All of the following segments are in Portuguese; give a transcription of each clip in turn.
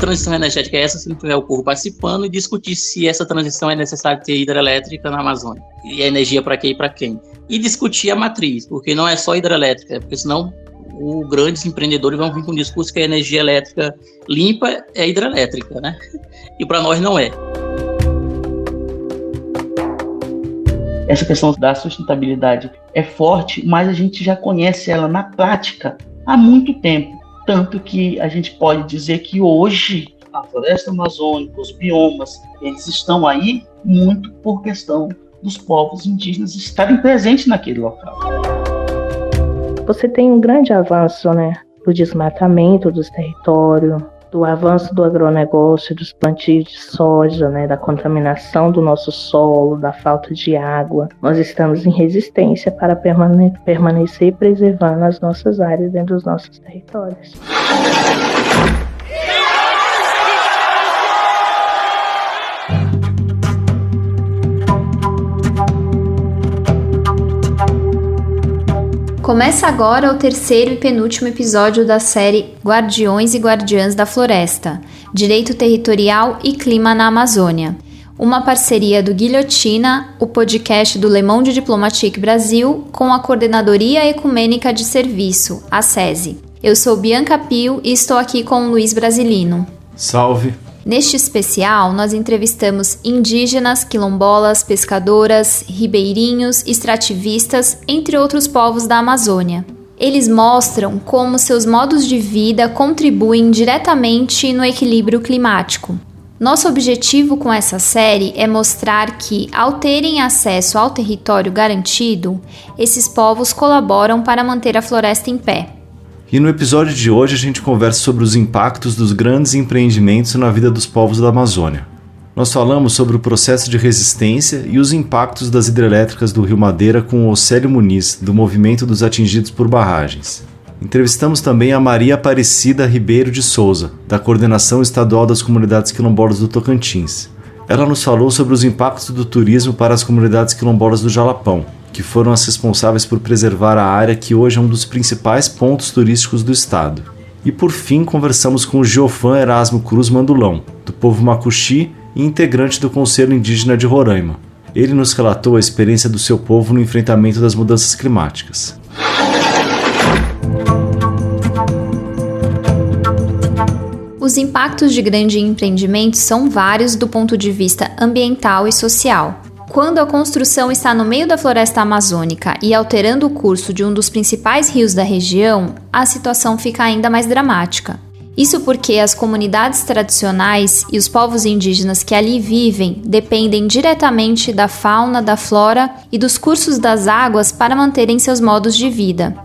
transição energética é essa, se não tiver o povo participando, e discutir se essa transição é necessária ter hidrelétrica na Amazônia, e a energia para quê e para quem. E discutir a matriz, porque não é só hidrelétrica, porque senão os grandes empreendedores vão vir com o discurso que a energia elétrica limpa é hidrelétrica, né? E para nós não é. Essa questão da sustentabilidade é forte, mas a gente já conhece ela na prática há muito tempo. Tanto que a gente pode dizer que hoje a floresta amazônica, os biomas, eles estão aí muito por questão dos povos indígenas estarem presentes naquele local. Você tem um grande avanço, né, do desmatamento dos territórios, do avanço do agronegócio, dos plantios de soja, né, da contaminação do nosso solo, da falta de água. Nós estamos em resistência para permanecer preservando as nossas áreas dentro dos nossos territórios. Começa agora o terceiro e penúltimo episódio da série Guardiões e Guardiãs da Floresta, Direito Territorial e Clima na Amazônia. Uma parceria do Guilhotina, o podcast do Le Monde Diplomatique Brasil, com a Coordenadoria Ecumênica de Serviço, a SESI. Eu sou Bianca Pio e estou aqui com o Luiz Brasilino. Salve! Neste especial, nós entrevistamos indígenas, quilombolas, pescadoras, ribeirinhos, extrativistas, entre outros povos da Amazônia. Eles mostram como seus modos de vida contribuem diretamente no equilíbrio climático. Nosso objetivo com essa série é mostrar que, ao terem acesso ao território garantido, esses povos colaboram para manter a floresta em pé. E no episódio de hoje a gente conversa sobre os impactos dos grandes empreendimentos na vida dos povos da Amazônia. Nós falamos sobre o processo de resistência e os impactos das hidrelétricas do Rio Madeira com o Océlio Muniz, do Movimento dos Atingidos por Barragens. Entrevistamos também a Maria Aparecida Ribeiro de Souza, da Coordenação Estadual das Comunidades Quilombolas do Tocantins. Ela nos falou sobre os impactos do turismo para as comunidades quilombolas do Jalapão, que foram as responsáveis por preservar a área que hoje é um dos principais pontos turísticos do estado. E por fim, conversamos com o Geofan Erasmo Cruz Mandulão, do povo Macuxi e integrante do Conselho Indígena de Roraima. Ele nos relatou a experiência do seu povo no enfrentamento das mudanças climáticas. Os impactos de grandes empreendimentos são vários do ponto de vista ambiental e social. Quando a construção está no meio da floresta amazônica e alterando o curso de um dos principais rios da região, a situação fica ainda mais dramática. Isso porque as comunidades tradicionais e os povos indígenas que ali vivem dependem diretamente da fauna, da flora e dos cursos das águas para manterem seus modos de vida.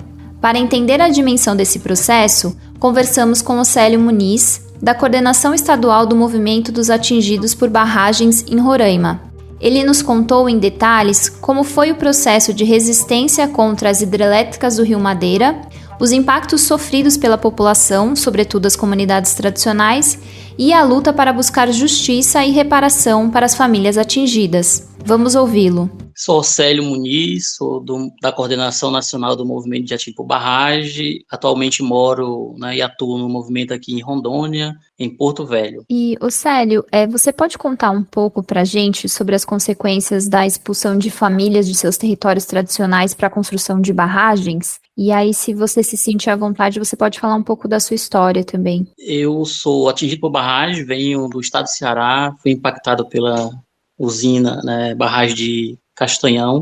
Para entender a dimensão desse processo, conversamos com Océlio Muniz, da Coordenação Estadual do Movimento dos Atingidos por Barragens em Roraima. Ele nos contou em detalhes como foi o processo de resistência contra as hidrelétricas do Rio Madeira, os impactos sofridos pela população, sobretudo as comunidades tradicionais, e a luta para buscar justiça e reparação para as famílias atingidas. Vamos ouvi-lo. Sou Océlio Muniz, sou da Coordenação Nacional do Movimento de Atingidos por Barragem. Atualmente moro, né, e atuo no movimento aqui em Rondônia, em Porto Velho. E, Océlio, você pode contar um pouco para a gente sobre as consequências da expulsão de famílias de seus territórios tradicionais para a construção de barragens? E aí, se você se sentir à vontade, você pode falar um pouco da sua história também. Eu sou atingido por barragem, venho do estado do Ceará, fui impactado pela usina, né, barragem de Castanhão.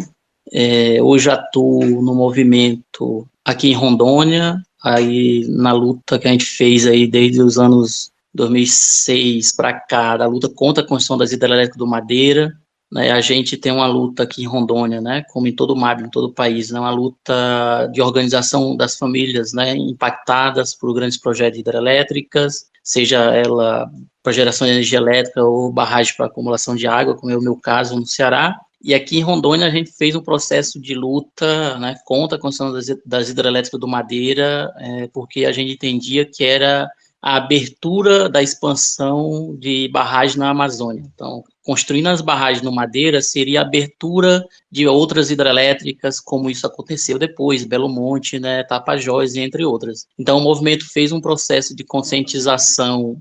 Hoje atuo no movimento aqui em Rondônia, aí na luta que a gente fez aí desde os anos 2006 para cá, da luta contra a construção das hidrelétricas do Madeira, né? A gente tem uma luta aqui em Rondônia, né, como em todo o MAB, em todo o país, né, uma luta de organização das famílias, né, impactadas por grandes projetos de hidrelétricas, seja ela para geração de energia elétrica ou barragem para acumulação de água, como é o meu caso no Ceará. E aqui em Rondônia a gente fez um processo de luta, né, contra a construção das hidrelétricas do Madeira, porque a gente entendia que era a abertura da expansão de barragens na Amazônia. Então, construindo as barragens no Madeira seria a abertura de outras hidrelétricas, como isso aconteceu depois, Belo Monte, né, Tapajós, entre outras. Então, o movimento fez um processo de conscientização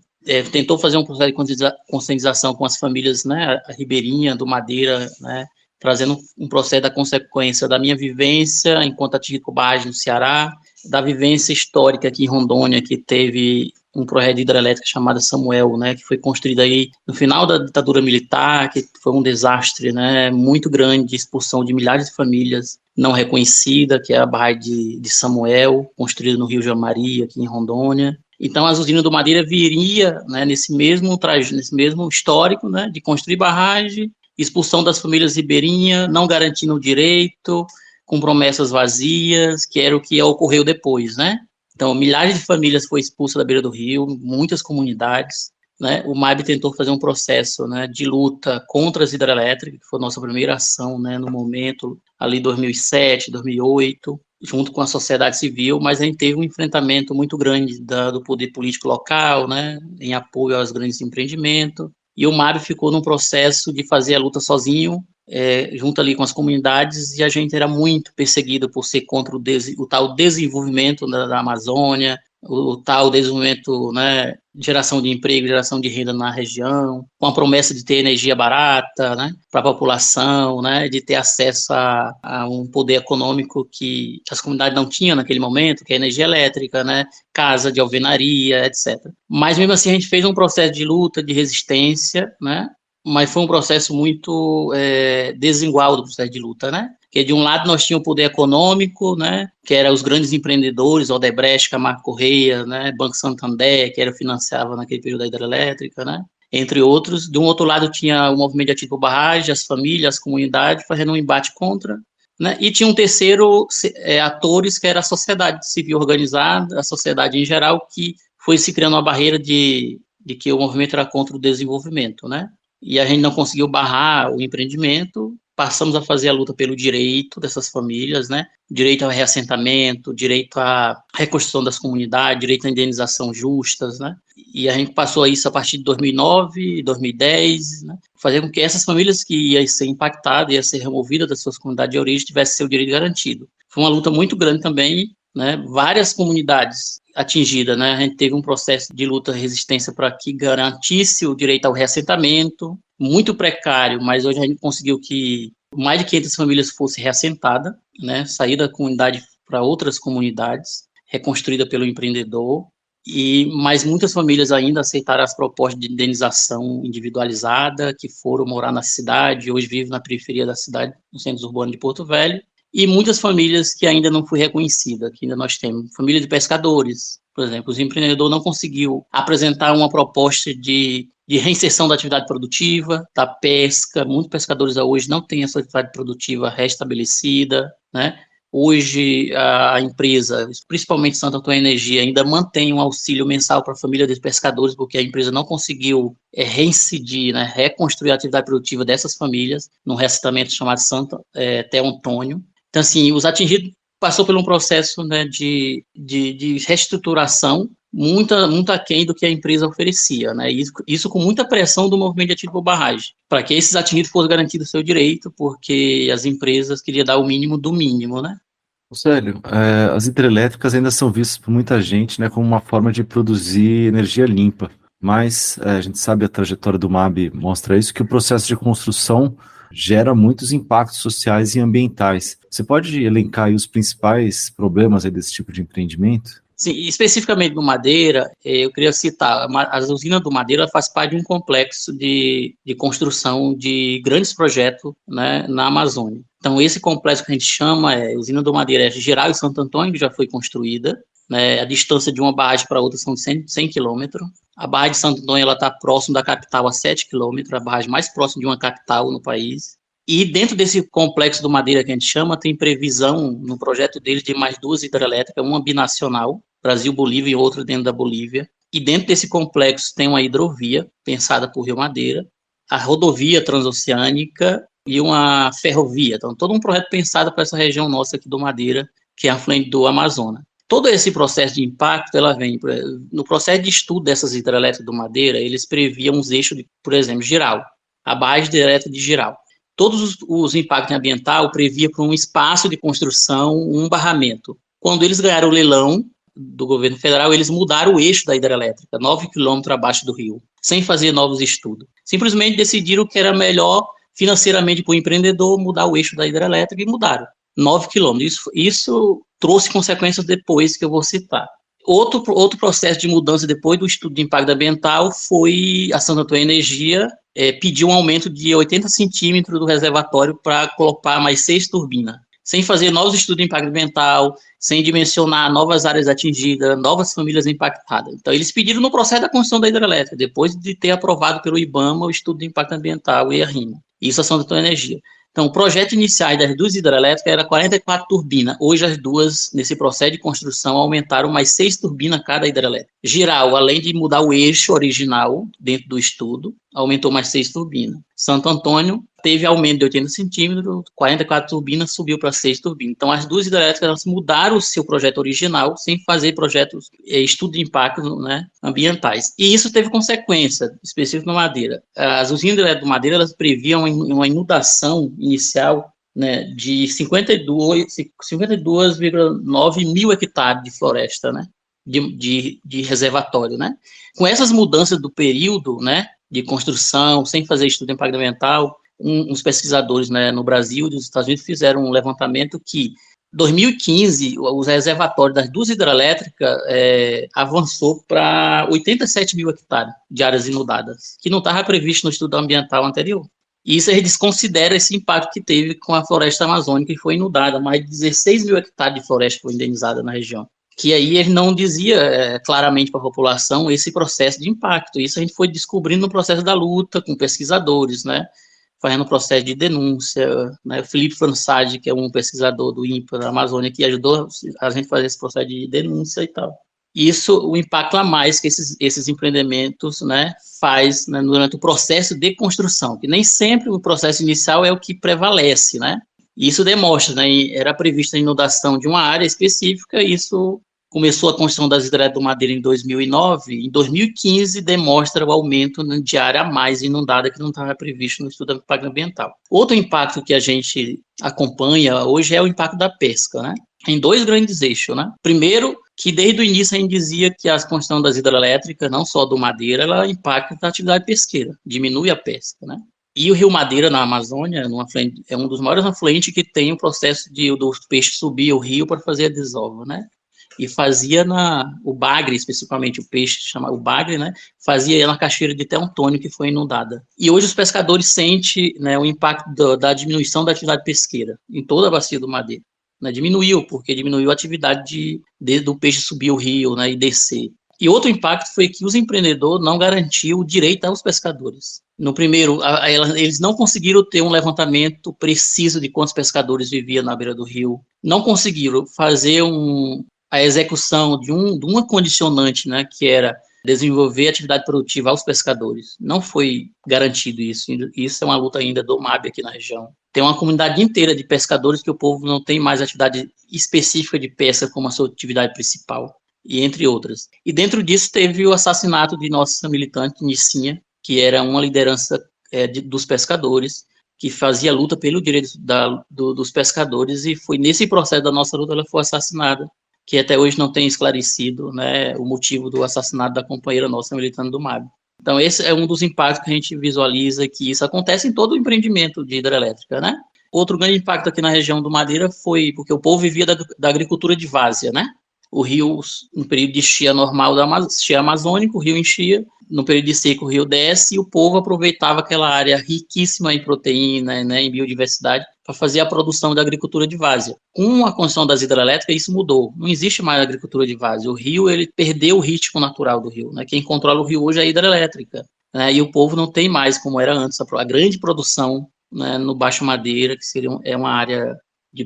tentou fazer um processo de conscientização com as famílias, né, a ribeirinha, do Madeira, né, trazendo um processo da consequência da minha vivência enquanto atingido por barragem no Ceará, da vivência histórica aqui em Rondônia, que teve um projeto de hidrelétrica chamado Samuel, né, que foi construído aí no final da ditadura militar, que foi um desastre, né, muito grande, de expulsão de milhares de famílias não reconhecida, que é a barragem de Samuel, construída no Rio Jamaria, aqui em Rondônia. Então, as usinas do Madeira viria, né, nesse mesmo histórico, né, de construir barragem, expulsão das famílias ribeirinhas, não garantindo o direito, com promessas vazias, que era o que ocorreu depois, né? Então, milhares de famílias foram expulsas da beira do rio, muitas comunidades, né? O MAB tentou fazer um processo, né, de luta contra as hidrelétricas, que foi a nossa primeira ação, né, no momento, ali 2007, 2008, junto com a sociedade civil, mas a gente teve um enfrentamento muito grande do poder político local, né, em apoio aos grandes empreendimentos, e o MAB ficou num processo de fazer a luta sozinho, junto ali com as comunidades, e a gente era muito perseguido por ser contra o tal desenvolvimento da Amazônia, o tal desenvolvimento, né, geração de emprego, geração de renda na região, com a promessa de ter energia barata, né, para a população, né, de ter acesso a um poder econômico que as comunidades não tinham naquele momento, que é a energia elétrica, né, casa de alvenaria, etc. Mas mesmo assim a gente fez um processo de luta, de resistência, né, mas foi um processo muito desigual do processo de luta, né? Porque de um lado nós tínhamos o poder econômico, né? Que eram os grandes empreendedores, Odebrecht, Camargo Correia, né? Banco Santander, que financiava naquele período da hidrelétrica, né? Entre outros. De um outro lado tinha o movimento de ativo por barragem, as famílias, as comunidades, fazendo um embate contra, né? E tinha um terceiro atores, que era a sociedade civil organizada, a sociedade em geral, que foi se criando uma barreira de que o movimento era contra o desenvolvimento, né? E a gente não conseguiu barrar o empreendimento, passamos a fazer a luta pelo direito dessas famílias, né? Direito ao reassentamento, direito à reconstrução das comunidades, direito à indenização justas, né? E a gente passou isso a partir de 2009, 2010, né? Fazer com que essas famílias que iam ser impactadas, iam ser removidas das suas comunidades de origem, tivessem seu direito garantido. Foi uma luta muito grande também, né? Várias comunidades atingida, né? A gente teve um processo de luta e resistência para que garantisse o direito ao reassentamento, muito precário, mas hoje a gente conseguiu que mais de 500 famílias fossem reassentadas, né? Sair da comunidade para outras comunidades, reconstruída pelo empreendedor, mas muitas famílias ainda aceitaram as propostas de indenização individualizada, que foram morar na cidade, hoje vivem na periferia da cidade, no centro urbano de Porto Velho, e muitas famílias que ainda não foi reconhecida, que ainda nós temos. Família de pescadores, por exemplo, o empreendedor não conseguiu apresentar uma proposta de reinserção da atividade produtiva, da pesca. Muitos pescadores hoje não têm essa atividade produtiva restabelecida, né? Hoje a empresa, principalmente Santo Antônio Energia, ainda mantém um auxílio mensal para a família de pescadores, porque a empresa não conseguiu reincidir, né, reconstruir a atividade produtiva dessas famílias, num reassentamento chamado Santo Antônio. Então, assim, os atingidos passou por um processo, né, de reestruturação muito aquém do que a empresa oferecia, né? Isso com muita pressão do movimento de ativo por barragem, para que esses atingidos fossem garantidos o seu direito, porque as empresas queriam dar o mínimo do mínimo, né? Célio, as hidrelétricas ainda são vistas por muita gente, né, como uma forma de produzir energia limpa, mas a gente sabe, a trajetória do MAB mostra isso, que o processo de construção gera muitos impactos sociais e ambientais. Você pode elencar aí os principais problemas aí desse tipo de empreendimento? Sim, especificamente no Madeira, eu queria citar, a usina do Madeira faz parte de um complexo de construção de grandes projetos, né, na Amazônia. Então, esse complexo que a gente chama usina do Madeira Geral e Santo Antônio, que já foi construída, né, a distância de uma barragem para outra são de 100 quilômetros. A barragem de Santo Antônio está próximo da capital a 7 quilômetros, a barragem mais próxima de uma capital no país. E dentro desse complexo do Madeira que a gente chama, tem previsão no projeto deles de mais 2 hidrelétricas, uma binacional, Brasil-Bolívia e outra dentro da Bolívia. E dentro desse complexo tem uma hidrovia, pensada por Rio Madeira, a rodovia transoceânica e uma ferrovia. Então, todo um projeto pensado para essa região nossa aqui do Madeira, que é afluente do Amazonas. Todo esse processo de impacto, ela vem, no processo de estudo dessas hidrelétricas do Madeira, eles previam uns eixos, por exemplo, Giral, a barragem direta de Giral. Todos os impactos ambientais previa para um espaço de construção, um barramento. Quando eles ganharam o leilão do governo federal, eles mudaram o eixo da hidrelétrica, 9 quilômetros abaixo do rio, sem fazer novos estudos. Simplesmente decidiram que era melhor financeiramente para o empreendedor mudar o eixo da hidrelétrica e mudaram. 9 quilômetros. Isso trouxe consequências depois que eu vou citar. Outro processo de mudança depois do estudo de impacto ambiental foi a Santo Antônio Energia pediu um aumento de 80 centímetros do reservatório para colocar mais 6 turbinas, sem fazer novos estudos de impacto ambiental, sem dimensionar novas áreas atingidas, novas famílias impactadas. Então, eles pediram no processo da construção da hidrelétrica, depois de ter aprovado pelo IBAMA o estudo de impacto ambiental e a RIMA. Isso é a Santo Antônio Energia. Então, o projeto inicial das duas hidrelétricas era 44 turbinas. Hoje, as duas, nesse processo de construção, aumentaram mais 6 turbinas cada hidrelétrica. Giral, além de mudar o eixo original dentro do estudo, aumentou mais 6 turbinas. Santo Antônio teve aumento de 80 centímetros, 44 turbinas, subiu para 6 turbinas. Então, as duas hidrelétricas elas mudaram o seu projeto original, sem fazer projetos, estudo de impacto, né, ambientais. E isso teve consequência, específico na Madeira. As usinas hidrelétricas de Madeira, elas previam uma inundação inicial, né, de 52,9 mil hectares de floresta, né, de reservatório, né. Com essas mudanças do período, né, de construção, sem fazer estudo de impacto ambiental, uns pesquisadores, né, no Brasil e nos Estados Unidos fizeram um levantamento que, em 2015, os reservatórios das duas hidrelétricas avançou para 87 mil hectares de áreas inundadas, que não estava previsto no estudo ambiental anterior. E isso a gente desconsidera esse impacto que teve com a floresta amazônica, que foi inundada, mais de 16 mil hectares de floresta foi indenizada na região. Que aí ele não dizia claramente para a população esse processo de impacto. Isso a gente foi descobrindo no processo da luta com pesquisadores, né, fazendo um processo de denúncia, né, o Felipe Fransadi, que é um pesquisador do INPA da Amazônia, que ajudou a gente a fazer esse processo de denúncia e tal. Isso, o impacto a mais que esses empreendimentos, né, faz, né, durante o processo de construção, que nem sempre o processo inicial é o que prevalece, né. E isso demonstra, né, era prevista a inundação de uma área específica, e isso começou a construção das hidrelétricas do Madeira em 2009, em 2015 demonstra o aumento de área a mais inundada que não estava previsto no estudo do impacto ambiental. Outro impacto que a gente acompanha hoje é o impacto da pesca, né? Em 2 grandes eixos, né? Primeiro, que desde o início a gente dizia que a construção das hidrelétricas, não só do Madeira, ela impacta a atividade pesqueira, diminui a pesca, né? E o Rio Madeira, na Amazônia, é um dos maiores afluentes que tem o processo dos peixes subir o rio para fazer a desova, né? E fazia o bagre, especificamente o peixe chamado o bagre, né, fazia na cachoeira de Teotônio, que foi inundada. E hoje os pescadores sentem, né, o impacto da diminuição da atividade pesqueira em toda a bacia do Madeira. Né, diminuiu, porque diminuiu a atividade do peixe subir o rio, né, e descer. E outro impacto foi que os empreendedores não garantiam o direito aos pescadores. No primeiro, eles não conseguiram ter um levantamento preciso de quantos pescadores viviam na beira do rio, não conseguiram fazer a execução de uma condicionante, né, que era desenvolver atividade produtiva aos pescadores. Não foi garantido isso. Isso é uma luta ainda do MAB aqui na região. Tem uma comunidade inteira de pescadores que o povo não tem mais atividade específica de pesca como a sua atividade principal, e entre outras. E dentro disso teve o assassinato de nossa militante, Nicinha, que era uma liderança dos pescadores, que fazia luta pelo direito dos pescadores, e foi nesse processo da nossa luta ela foi assassinada, que até hoje não tem esclarecido, né, o motivo do assassinato da companheira nossa militante do MAB. Então, esse é um dos impactos que a gente visualiza, que isso acontece em todo o empreendimento de hidrelétrica, né? Outro grande impacto aqui na região do Madeira foi porque o povo vivia da agricultura de várzea, né? O rio, no período de enchia normal, enchia amazônico, o rio enchia, no período de seco o rio desce, e o povo aproveitava aquela área riquíssima em proteína, né, em biodiversidade, para fazer a produção da agricultura de várzea. Com a construção das hidrelétricas, isso mudou. Não existe mais agricultura de várzea. O rio, ele perdeu o ritmo natural do rio, né? Quem controla o rio hoje é a hidrelétrica, né? E o povo não tem mais, como era antes, a grande produção, né, no Baixo Madeira, que é uma área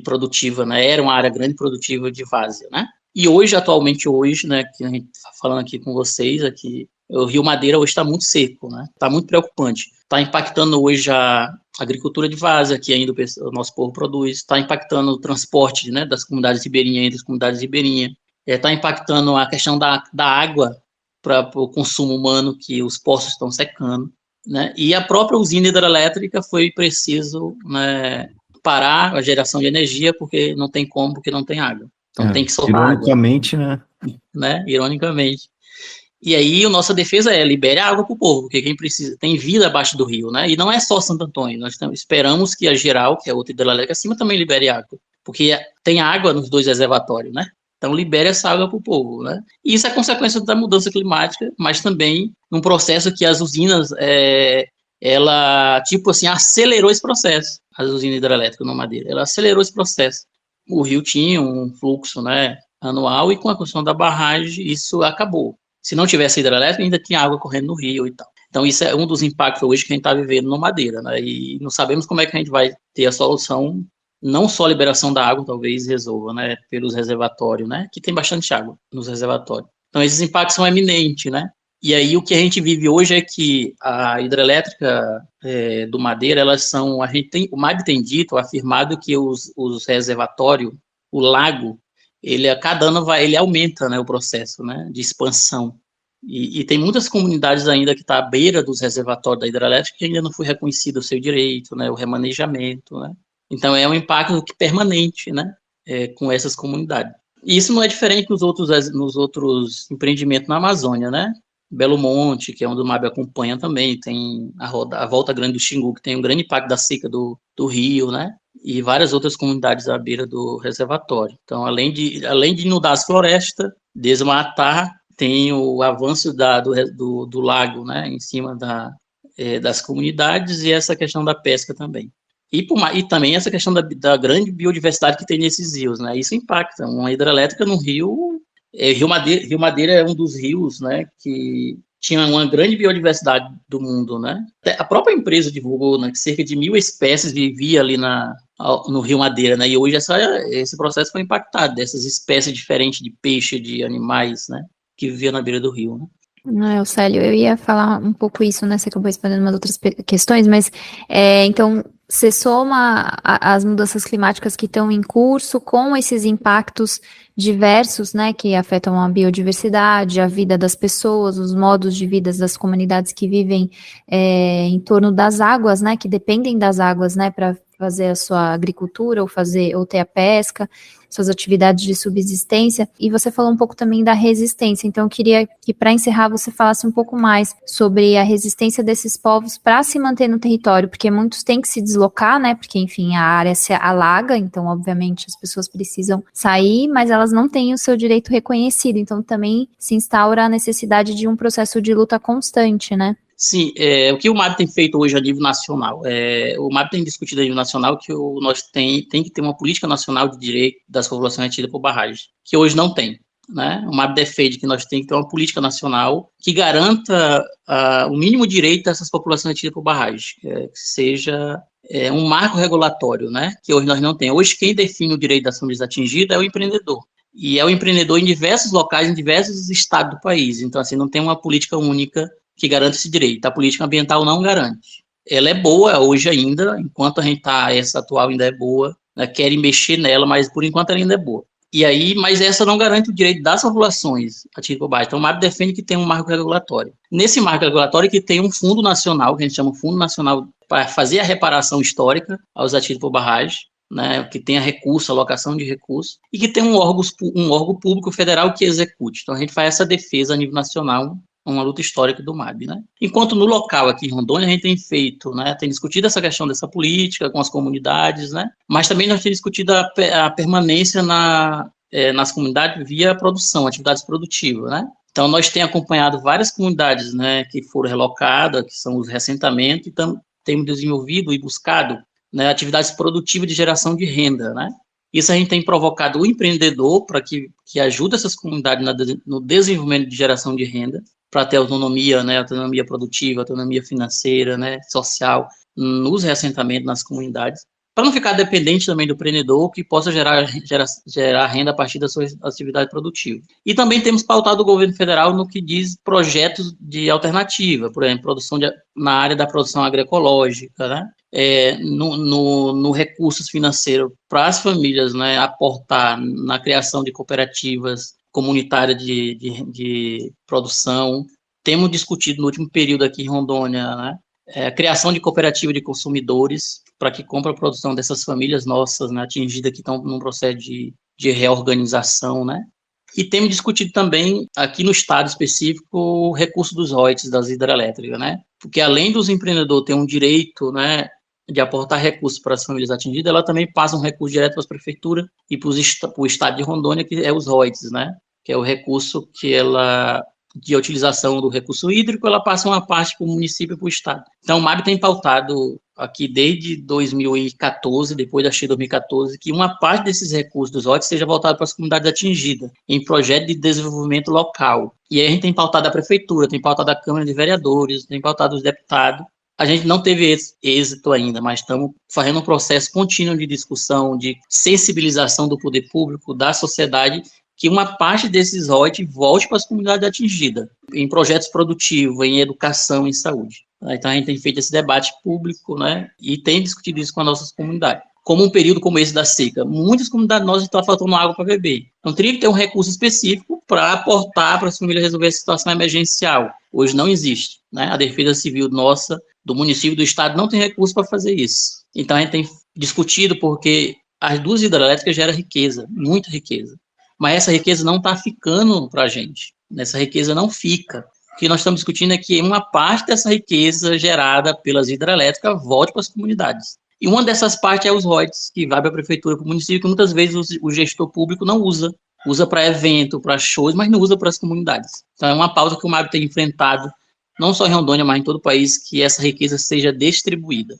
produtiva, né? Era uma área grande produtiva de várzea, né? E atualmente, né, que a gente está falando aqui com vocês, aqui, o Rio Madeira hoje está muito seco, né? Está muito preocupante. Está impactando hoje a agricultura de várzea, que ainda o nosso povo produz. Está impactando o transporte, né, das comunidades ribeirinhas entre as comunidades ribeirinhas. Está impactando a questão da água para o consumo humano, que os poços estão secando, né? E a própria usina hidrelétrica foi preciso, né, parar a geração de energia, porque não tem água. Então tem que soltar ironicamente, água. Né? né? Ironicamente. E aí, a nossa defesa é libere a água para o povo, porque quem precisa, tem vida abaixo do rio, né? E não é só Santo Antônio, nós esperamos que a Geral, que é outra hidrelétrica acima, também libere água, porque tem água nos 2 reservatórios, né? Então, libere essa água para o povo, né? E isso é consequência da mudança climática, mas também num processo que as usinas, ela, tipo assim, acelerou esse processo, as usinas hidrelétricas no Madeira, ela acelerou esse processo. O rio tinha um fluxo, né, anual, e com a construção da barragem, isso acabou. Se não tivesse hidrelétrica, ainda tinha água correndo no rio e tal. Então, isso é um dos impactos hoje que a gente está vivendo no Madeira, né? E não sabemos como é que a gente vai ter a solução, não só a liberação da água, talvez resolva, né? Pelos reservatórios, né? Que tem bastante água nos reservatórios. Então, esses impactos são eminentes, né? E aí, o que a gente vive hoje é que a hidrelétrica do Madeira, elas são, o MAB tem dito, afirmado que os reservatórios, o lago, ele a cada ano ele aumenta, né, o processo, né, de expansão. E tem muitas comunidades ainda que estão à beira dos reservatórios da hidrelétrica que ainda não foi reconhecido o seu direito, né, o remanejamento, né. Então é um impacto permanente, né, com essas comunidades. E isso não é diferente nos outros empreendimentos na Amazônia, né. Belo Monte, que é onde o MAB acompanha também, tem a Volta Grande do Xingu, que tem um grande impacto da seca do rio, né? E várias outras comunidades à beira do reservatório. Então, além de inundar as florestas, desmatar, tem o avanço do lago, né? Em cima das comunidades e essa questão da pesca também. E também essa questão da grande biodiversidade que tem nesses rios, né? Isso impacta. Uma hidrelétrica no rio. Rio Madeira é um dos rios, né, que tinha uma grande biodiversidade do mundo, né? A própria empresa divulgou, né, que cerca de 1.000 espécies vivia ali no Rio Madeira, né? E hoje esse processo foi impactado dessas espécies diferentes de peixe, de animais, né, que viviam na beira do rio, né? Não, Célio, eu ia falar um pouco isso, né? Você acabou respondendo umas outras questões, mas então você soma as mudanças climáticas que estão em curso com esses impactos diversos, né? Que afetam a biodiversidade, a vida das pessoas, os modos de vida das comunidades que vivem em torno das águas, né? Que dependem das águas, né? Para fazer a sua agricultura ou ter a pesca, suas atividades de subsistência. E você falou um pouco também da resistência, então eu queria que para encerrar você falasse um pouco mais sobre a resistência desses povos para se manter no território, porque muitos têm que se deslocar, né, porque enfim a área se alaga, então obviamente as pessoas precisam sair, mas elas não têm o seu direito reconhecido, então também se instaura a necessidade de um processo de luta constante, né? Sim, o que o MAB tem feito hoje a nível nacional? O MAB tem discutido a nível nacional que nós tem que ter uma política nacional de direito das populações retidas por barragem, que hoje não tem, né? O MAB defende que nós temos que ter uma política nacional que garanta o mínimo direito dessas populações retidas por barragem, que seja um marco regulatório, né? Que hoje nós não temos. Hoje quem define o direito das famílias atingidas é o empreendedor. E é o empreendedor em diversos locais, em diversos estados do país. Então, assim, não tem uma política única que garante esse direito. A política ambiental não garante. Ela é boa hoje ainda, enquanto a gente essa atual ainda é boa, né, querem mexer nela, mas por enquanto ela ainda é boa. E aí, mas essa não garante o direito das populações ativas por barragem. Então, o MAB defende que tem um marco regulatório. Nesse marco regulatório que tem um fundo nacional, que a gente chama Fundo Nacional para fazer a reparação histórica aos ativos por barragem, né, que tenha recurso, alocação de recursos, e que tem um órgão público federal que execute. Então, a gente faz essa defesa a nível nacional, uma luta histórica do MAB, né? Enquanto no local aqui em Rondônia a gente tem feito, né, tem discutido essa questão dessa política com as comunidades, né? Mas também nós temos discutido a permanência nas comunidades via produção, atividades produtivas, né? Então nós temos acompanhado várias comunidades, né, que foram relocadas, que são os reassentamentos, e temos desenvolvido e buscado, né, atividades produtivas de geração de renda, né? Isso a gente tem provocado o empreendedor para que ajude essas comunidades no desenvolvimento de geração de renda, para ter autonomia, né, autonomia produtiva, autonomia financeira, né, social, nos reassentamentos nas comunidades, para não ficar dependente também do empreendedor que possa gerar renda a partir da sua atividade produtiva. E também temos pautado o governo federal no que diz projetos de alternativa, por exemplo, na área da produção agroecológica, né, no recursos financeiros para as famílias, né, aportar na criação de cooperativas comunitária de produção. Temos discutido no último período aqui em Rondônia, né, a criação de cooperativa de consumidores para que compre a produção dessas famílias nossas, né, atingidas que estão num processo de reorganização, né. E temos discutido também, aqui no estado específico, o recurso dos royalties das hidrelétricas, né? Porque além dos empreendedores terem um direito, né, de aportar recursos para as famílias atingidas, ela também passa um recurso direto para as prefeituras e para o estado de Rondônia, que é os royalties, né? Que é o recurso que ela, de utilização do recurso hídrico, ela passa uma parte para o município e para o estado. Então, o MAB tem pautado aqui desde 2014, depois da Cheia 2014, que uma parte desses recursos dos royalties seja voltada para as comunidades atingidas, em projeto de desenvolvimento local. E aí a gente tem pautado a prefeitura, tem pautado a Câmara de Vereadores, tem pautado os deputados. A gente não teve êxito ainda, mas estamos fazendo um processo contínuo de discussão, de sensibilização do poder público, da sociedade, que uma parte desses royalties volte para as comunidades atingidas, em projetos produtivos, em educação, em saúde. Então a gente tem feito esse debate público, né, e tem discutido isso com as nossas comunidades. Como um período como esse da seca, muitas comunidades nossas estão faltando água para beber. Então teria que ter um recurso específico para aportar para as famílias resolver a situação emergencial. Hoje não existe, né? A Defesa Civil nossa, do município, do estado, não tem recurso para fazer isso. Então a gente tem discutido porque as duas hidrelétricas geram riqueza, muita riqueza. Mas essa riqueza não está ficando para a gente. Essa riqueza não fica. O que nós estamos discutindo é que uma parte dessa riqueza gerada pelas hidrelétricas volte para as comunidades. E uma dessas partes é os royalties, que vai para a prefeitura, para o município, que muitas vezes o gestor público não usa. Usa para evento, para shows, mas não usa para as comunidades. Então é uma pauta que o MAB tem enfrentado, não só em Rondônia, mas em todo o país, que essa riqueza seja distribuída.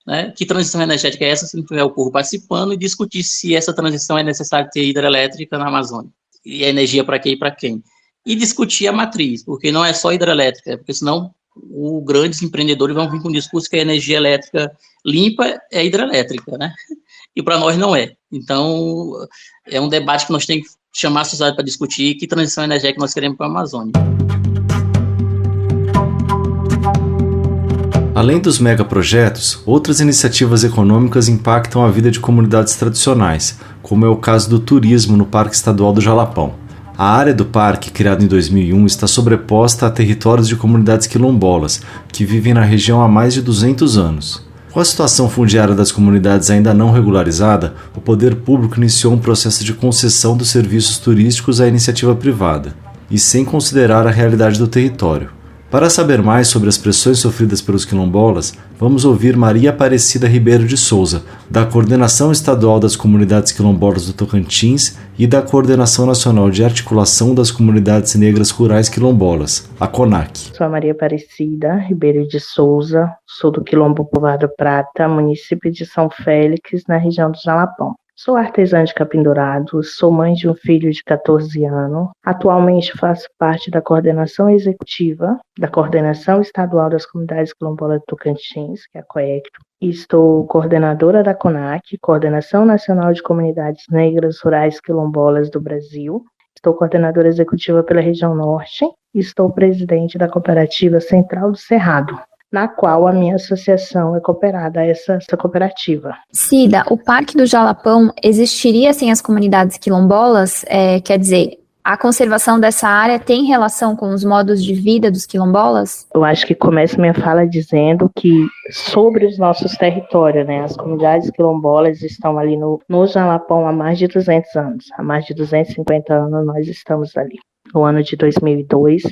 Né? Que transição energética é essa, se não tiver o povo participando, e discutir se essa transição é necessário ter hidrelétrica na Amazônia. E a energia para quem e para quem. E discutir a matriz, porque não é só hidrelétrica, porque senão os grandes empreendedores vão vir com o discurso que a energia elétrica limpa é hidrelétrica, né? E para nós não é. Então, é um debate que nós temos que chamar a sociedade para discutir que transição energética nós queremos para a Amazônia. Além dos megaprojetos, outras iniciativas econômicas impactam a vida de comunidades tradicionais, como é o caso do turismo no Parque Estadual do Jalapão. A área do parque, criada em 2001, está sobreposta a territórios de comunidades quilombolas, que vivem na região há mais de 200 anos. Com a situação fundiária das comunidades ainda não regularizada, o poder público iniciou um processo de concessão dos serviços turísticos à iniciativa privada, e sem considerar a realidade do território. Para saber mais sobre as pressões sofridas pelos quilombolas, vamos ouvir Maria Aparecida Ribeiro de Souza, da Coordenação Estadual das Comunidades Quilombolas do Tocantins e da Coordenação Nacional de Articulação das Comunidades Negras Rurais Quilombolas, a CONAC. Sou a Maria Aparecida Ribeiro de Souza, sou do Quilombo Povoado Prata, município de São Félix, na região do Jalapão. Sou artesã de capim dourado, sou mãe de um filho de 14 anos. Atualmente faço parte da coordenação executiva da Coordenação Estadual das Comunidades Quilombolas do Tocantins, que é a COECTO. Estou coordenadora da CONAC, Coordenação Nacional de Comunidades Negras Rurais Quilombolas do Brasil. Estou coordenadora executiva pela região norte e estou presidente da Cooperativa Central do Cerrado, na qual a minha associação é cooperada a essa cooperativa. Cida, o Parque do Jalapão existiria sem as comunidades quilombolas? Quer dizer, a conservação dessa área tem relação com os modos de vida dos quilombolas? Eu acho que começo minha fala dizendo que sobre os nossos territórios, né, as comunidades quilombolas estão ali no Jalapão há mais de 200 anos. Há mais de 250 anos nós estamos ali. No ano de 2002,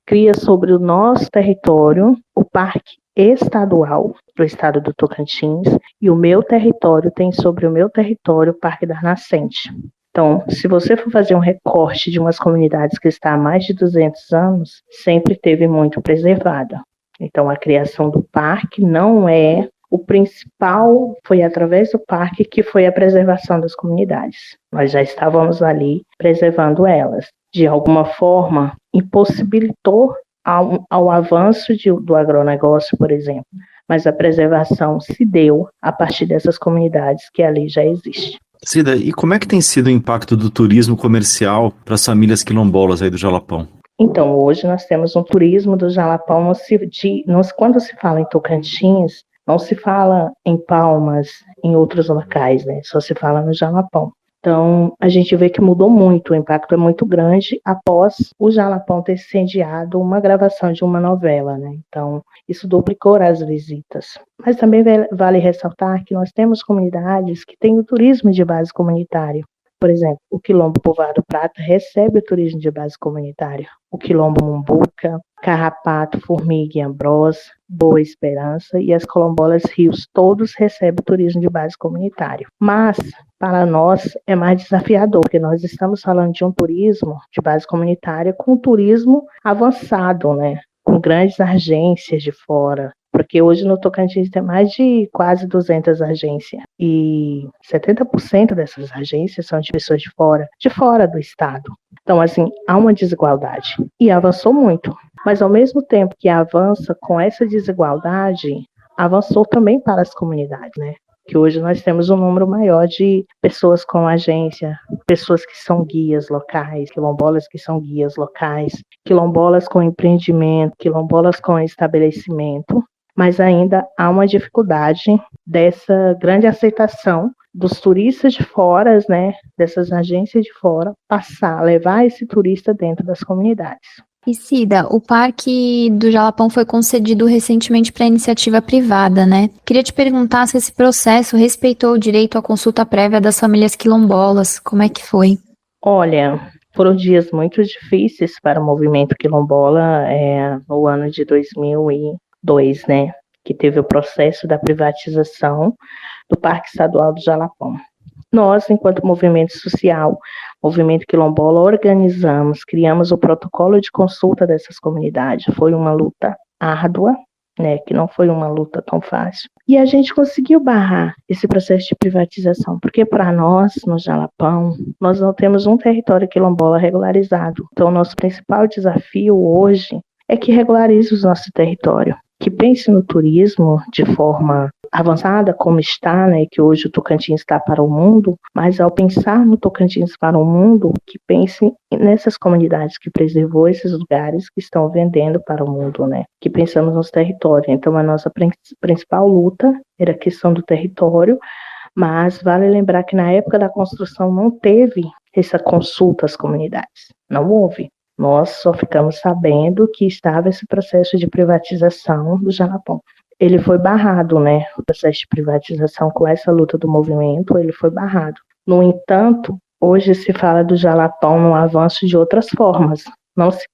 cria sobre o nosso território o Parque Estadual do Estado do Tocantins e o meu território tem sobre o meu território o Parque das Nascentes. Então, se você for fazer um recorte de umas comunidades que está há mais de 200 anos, sempre teve muito preservada. Então, a criação do parque não é o principal, foi através do parque que foi a preservação das comunidades. Nós já estávamos ali preservando elas. De alguma forma, impossibilitou ao avanço do agronegócio, por exemplo, mas a preservação se deu a partir dessas comunidades que ali já existem. Cida, e como é que tem sido o impacto do turismo comercial para as famílias quilombolas aí do Jalapão? Então, hoje nós temos um turismo do Jalapão, quando se fala em Tocantins, não se fala em Palmas, em outros locais, né? Só se fala no Jalapão. Então, a gente vê que mudou muito, o impacto é muito grande após o Jalapão ter sediado uma gravação de uma novela, né? Então, isso duplicou as visitas. Mas também vale ressaltar que nós temos comunidades que têm o turismo de base comunitária. Por exemplo, o Quilombo Povoado Prata recebe o turismo de base comunitária. O Quilombo Mumbuca, Carrapato, Formiga e Ambrós, Boa Esperança e as quilombolas Rios, todos recebem o turismo de base comunitária. Mas, para nós, é mais desafiador, porque nós estamos falando de um turismo de base comunitária com um turismo avançado, né? Com grandes agências de fora. Porque hoje no Tocantins tem mais de quase 200 agências e 70% dessas agências são de pessoas de fora do estado. Então, assim, há uma desigualdade e avançou muito. Mas ao mesmo tempo que avança com essa desigualdade, avançou também para as comunidades, né? Que hoje nós temos um número maior de pessoas com agência, pessoas que são guias locais, quilombolas que são guias locais, quilombolas com empreendimento, quilombolas com estabelecimento. Mas ainda há uma dificuldade dessa grande aceitação dos turistas de fora, né, dessas agências de fora, levar esse turista dentro das comunidades. E Cida, o Parque do Jalapão foi concedido recentemente para iniciativa privada, né? Queria te perguntar se esse processo respeitou o direito à consulta prévia das famílias quilombolas. Como é que foi? Olha, foram dias muito difíceis para o movimento quilombola no ano de 2002, né, que teve o processo da privatização do Parque Estadual do Jalapão. Nós, enquanto movimento social, movimento quilombola, organizamos, criamos o protocolo de consulta dessas comunidades. Foi uma luta árdua, né, que não foi uma luta tão fácil. E a gente conseguiu barrar esse processo de privatização, porque para nós, no Jalapão, nós não temos um território quilombola regularizado. Então, o nosso principal desafio hoje é que regularize o nosso território, que pense no turismo de forma avançada, como está, né, que hoje o Tocantins está para o mundo, mas ao pensar no Tocantins para o mundo, que pense nessas comunidades que preservou esses lugares que estão vendendo para o mundo, né, que pensamos nos territórios. Então, a nossa principal luta era a questão do território, mas vale lembrar que na época da construção não teve essa consulta às comunidades, não houve. Nós só ficamos sabendo que estava esse processo de privatização do Jalapão. Ele foi barrado, né? O processo de privatização com essa luta do movimento, ele foi barrado. No entanto, hoje se fala do Jalapão no avanço de outras formas. Não se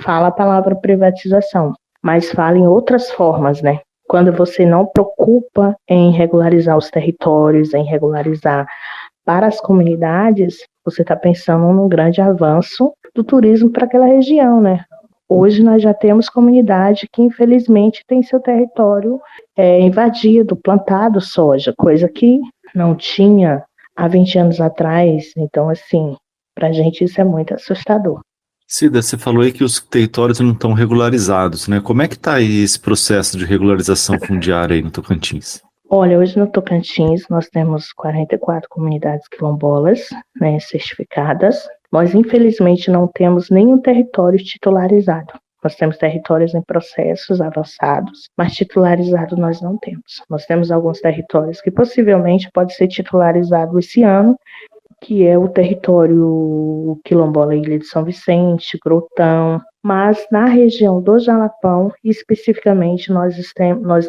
fala a palavra privatização, mas fala em outras formas, né? Quando você não preocupa em regularizar os territórios, em regularizar para as comunidades, você está pensando num grande avanço do turismo para aquela região, né? Hoje nós já temos comunidade que infelizmente tem seu território invadido, plantado soja, coisa que não tinha há 20 anos atrás. Então, assim, para a gente isso é muito assustador. Cida, você falou aí que os territórios não estão regularizados, né? Como é que está aí esse processo de regularização fundiária aí no Tocantins? Olha, hoje no Tocantins nós temos 44 comunidades quilombolas, né, certificadas. Nós, infelizmente, não temos nenhum território titularizado. Nós temos territórios em processos avançados, mas titularizado nós não temos. Nós temos alguns territórios que possivelmente pode ser titularizado esse ano, que é o território quilombola Ilha de São Vicente, Grotão, mas na região do Jalapão, especificamente, nós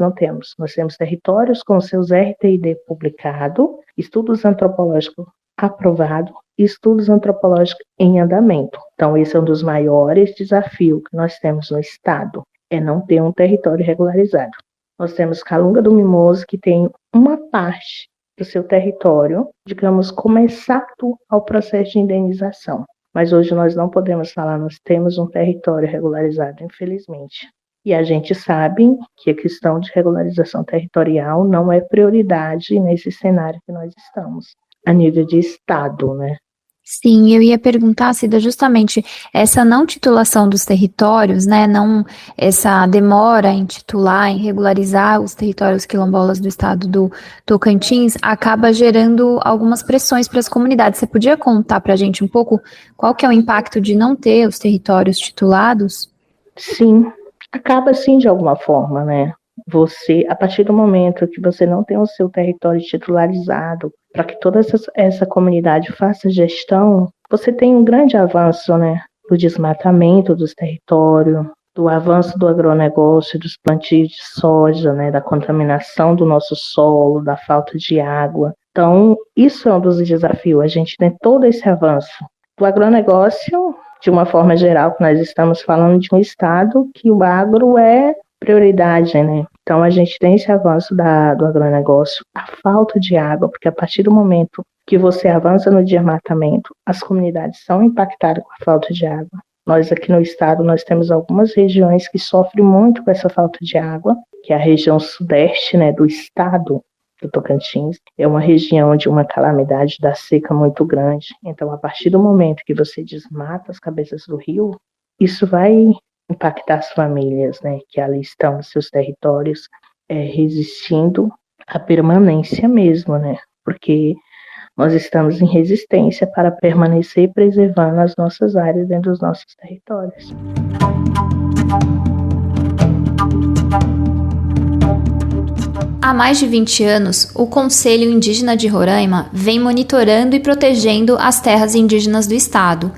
não temos. Nós temos territórios com seus RTID publicado, estudos antropológicos aprovado e estudos antropológicos em andamento. Então, esse é um dos maiores desafios que nós temos no estado, é não ter um território regularizado. Nós temos Calunga do Mimoso, que tem uma parte do seu território, digamos, começado ao processo de indenização. Mas hoje nós não podemos falar, nós temos um território regularizado, infelizmente. E a gente sabe que a questão de regularização territorial não é prioridade nesse cenário que nós estamos, a nível de estado, né? Sim, eu ia perguntar, Cida, justamente essa não titulação dos territórios, né, não essa demora em titular, em regularizar os territórios quilombolas do estado do Tocantins, acaba gerando algumas pressões para as comunidades. Você podia contar para a gente um pouco qual que é o impacto de não ter os territórios titulados? Sim, acaba sim de alguma forma, né? Você, a partir do momento que você não tem o seu território titularizado, para que toda essa comunidade faça gestão, você tem um grande avanço, né, do desmatamento dos territórios, do avanço do agronegócio, dos plantios de soja, né, da contaminação do nosso solo, da falta de água. Então, Então, isso é um dos desafios, a gente tem todo esse avanço. Do agronegócio, de uma forma geral, nós estamos falando de um estado que o agro é prioridade, né? Então, a gente tem esse avanço do agronegócio, a falta de água, porque a partir do momento que você avança no desmatamento, as comunidades são impactadas com a falta de água. Nós aqui no estado, nós temos algumas regiões que sofrem muito com essa falta de água, que é a região sudeste, né, do estado do Tocantins. É uma região de uma calamidade da seca muito grande. Então, a partir do momento que você desmata as cabeças do rio, isso vai impactar as famílias, né, que ali estão nos seus territórios, resistindo à permanência mesmo, né, porque nós estamos em resistência para permanecer preservando as nossas áreas dentro dos nossos territórios. Há mais de 20 anos, o Conselho Indígena de Roraima vem monitorando e protegendo as terras indígenas do estado,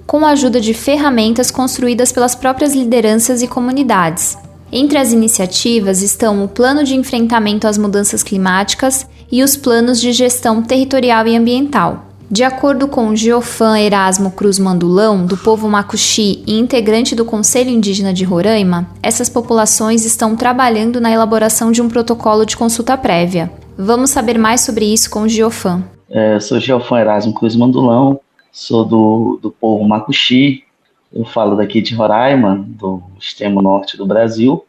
com a ajuda de ferramentas construídas pelas próprias lideranças e comunidades. Entre as iniciativas estão o Plano de Enfrentamento às Mudanças Climáticas e os Planos de Gestão Territorial e Ambiental. De acordo com Geofan Erasmo Cruz Mandulão, do povo Macuxi e integrante do Conselho Indígena de Roraima, essas populações estão trabalhando na elaboração de um protocolo de consulta prévia. Vamos saber mais sobre isso com o Geofan. Eu sou Geofan Erasmo Cruz Mandulão, sou do povo Macuxi, eu falo daqui de Roraima, do extremo norte do Brasil.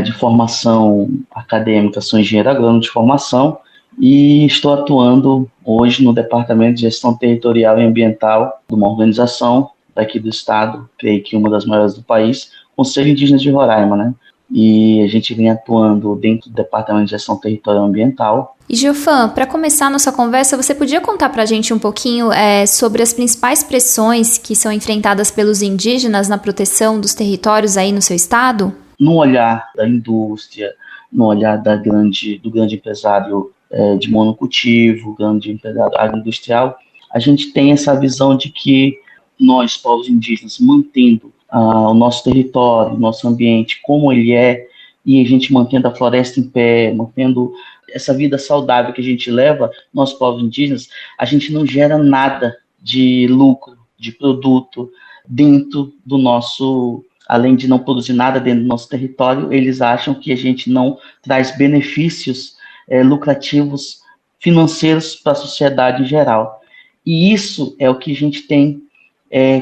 De formação acadêmica, sou engenheiro agrônomo de formação e estou atuando hoje no Departamento de Gestão Territorial e Ambiental de uma organização daqui do estado, creio que uma das maiores do país, Conselho Indígena de Roraima, né? E a gente vem atuando dentro do Departamento de Gestão Territorial e Ambiental. E Geofan, para começar a nossa conversa, você podia contar para a gente um pouquinho sobre as principais pressões que são enfrentadas pelos indígenas na proteção dos territórios aí no seu estado? No olhar da indústria, no olhar do grande empresário de monocultivo, grande empresário agroindustrial, a gente tem essa visão de que nós, povos indígenas, mantendo o nosso território, o nosso ambiente como ele é, e a gente mantendo a floresta em pé, mantendo essa vida saudável que a gente leva, nós, povos indígenas, a gente não gera nada de lucro, de produto dentro do nosso... Além de não produzir nada dentro do nosso território, eles acham que a gente não traz benefícios lucrativos financeiros para a sociedade em geral. E isso é o que a gente tem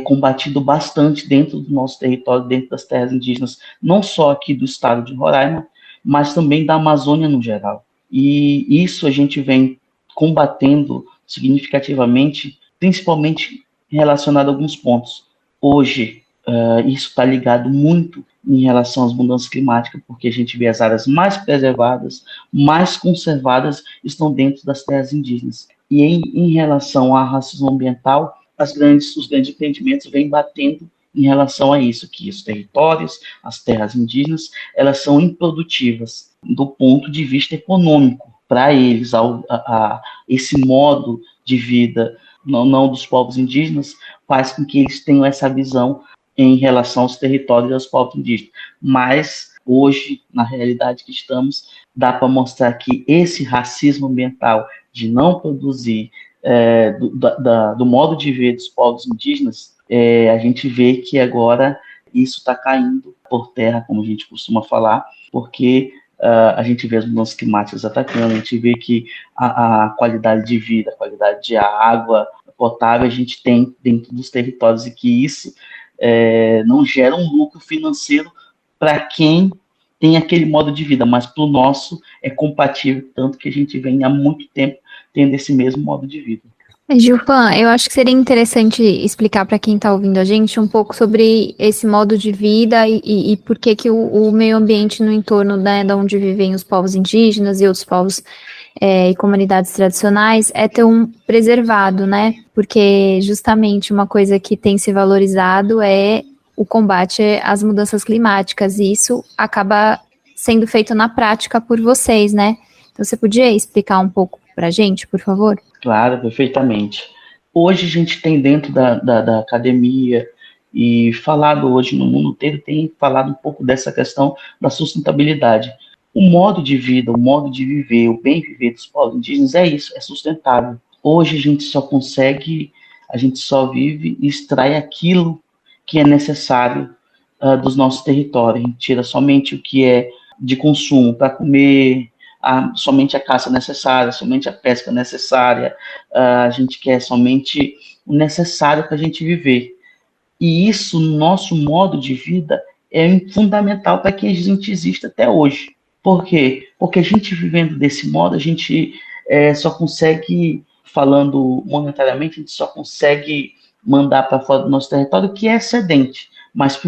combatido bastante dentro do nosso território, dentro das terras indígenas, não só aqui do estado de Roraima, mas também da Amazônia no geral. E isso a gente vem combatendo significativamente, principalmente relacionado a alguns pontos. Hoje, isso está ligado muito em relação às mudanças climáticas, porque a gente vê as áreas mais preservadas, mais conservadas, estão dentro das terras indígenas. E em relação ao racismo ambiental, os grandes empreendimentos vêm batendo em relação a isso, que os territórios, as terras indígenas, elas são improdutivas do ponto de vista econômico para eles. Esse modo de vida não dos povos indígenas faz com que eles tenham essa visão em relação aos territórios e aos povos indígenas. Mas, hoje, na realidade que estamos, dá para mostrar que esse racismo ambiental de não produzir do modo de ver dos povos indígenas, a gente vê que agora isso está caindo por terra, como a gente costuma falar, porque a gente vê as mudanças climáticas atacando, a gente vê que a qualidade de vida, a qualidade de água potável a gente tem dentro dos territórios e que isso não gera um lucro financeiro para quem tem aquele modo de vida, mas para o nosso é compatível, tanto que a gente vem há muito tempo tendo esse mesmo modo de vida. Geofan, eu acho que seria interessante explicar para quem está ouvindo a gente um pouco sobre esse modo de vida e por que o meio ambiente no entorno, né, de onde vivem os povos indígenas e outros povos e comunidades tradicionais é tão preservado, né? Porque justamente uma coisa que tem se valorizado é o combate às mudanças climáticas, e isso acaba sendo feito na prática por vocês, né? Então você podia explicar um pouco para a gente, por favor? Claro, perfeitamente. Hoje a gente tem dentro da academia e falado hoje no mundo inteiro, tem falado um pouco dessa questão da sustentabilidade. O modo de vida, o modo de viver, o bem viver dos povos indígenas é isso, é sustentável. Hoje a gente só vive e extrai aquilo que é necessário dos nossos territórios. A gente tira somente o que é de consumo para comer, somente a caça necessária, somente a pesca necessária. A gente quer somente o necessário para a gente viver. E isso, no nosso modo de vida, é fundamental para que a gente exista até hoje. Por quê? Porque a gente vivendo desse modo, a gente só consegue, falando monetariamente, a gente só consegue mandar para fora do nosso território o que é excedente. Mas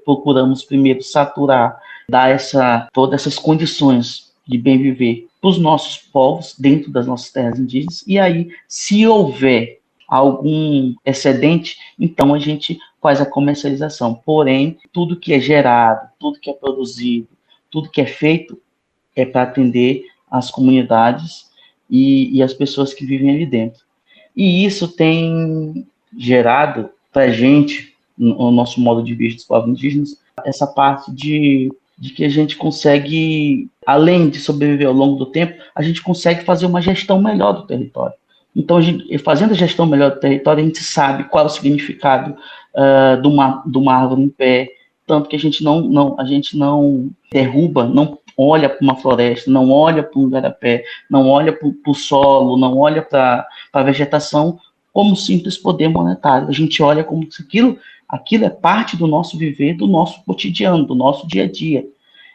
procuramos saturar, dar todas essas condições de bem viver para os nossos povos, dentro das nossas terras indígenas, e aí, se houver algum excedente, então a gente faz a comercialização. Porém, tudo que é gerado, tudo que é produzido, tudo que é feito é para atender as comunidades e as pessoas que vivem ali dentro. E isso tem gerado para a gente, no nosso modo de vida dos povos indígenas, essa parte de que a gente consegue, além de sobreviver ao longo do tempo, a gente consegue fazer uma gestão melhor do território. Então, fazendo a gestão melhor do território, a gente sabe qual é o significado de uma árvore em pé, tanto que a gente não derruba, não olha para uma floresta, não olha para um igarapé, não olha para o solo, não olha para a vegetação como simples poder monetário. A gente olha como se aquilo é parte do nosso viver, do nosso cotidiano, do nosso dia a dia.